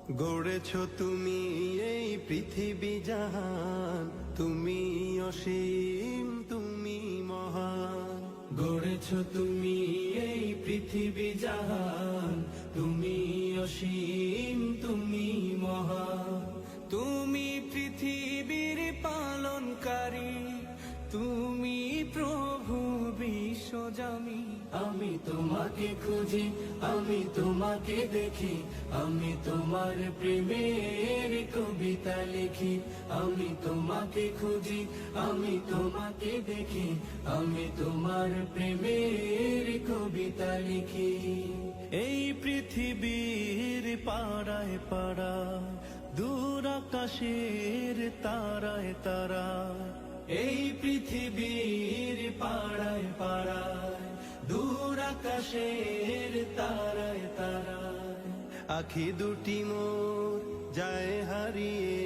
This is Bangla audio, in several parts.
গড়েছ তুমি এই পৃথিবী জাহান, তুমি অসীম, তুমি মহান। গড়েছ তুমি এই পৃথিবী জাহান, তুমি অসীম, তুমি মহান। তুমি পৃথিবীর পালনকারী, তুমি প্রভু বিশ্বজামি। আমি তোমাকে খুঁজি, আমি তোমাকে দেখি, আমি তোমার প্রেমের কবিতা লিখি। আমি তোমাকে খুঁজি, আমি তোমাকে দেখি, আমি তোমার প্রেমের কবিতা লিখি। এই পৃথিবীর পাড়ায় পাড়ায়, দূর আকাশের তারায় তারায়, এই পৃথিবীর পাড়ায় পাড়ায়, দূর আকাশের তারায় তারায়, আখি দুটি মোর যায় হারিয়ে,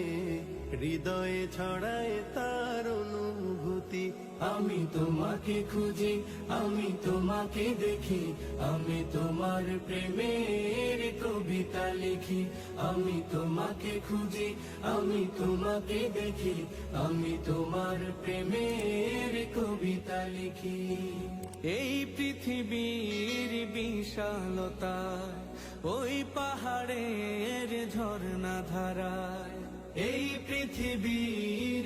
হৃদয়ে ছড়ায় তার অনুভূতি। আমি তোমাকে খুঁজি, আমি তোমাকে দেখি, আমি তোমার প্রেমের কবিতা লিখি। আমি তোমাকে খুঁজি, আমি তোমাকে দেখি, আমি তোমার প্রেমের কবিতা লিখি। এই পৃথিবীর বিশালতায়, ওই পাহাড়ের ঝর্ণা ধারায়, এই পৃথিবীর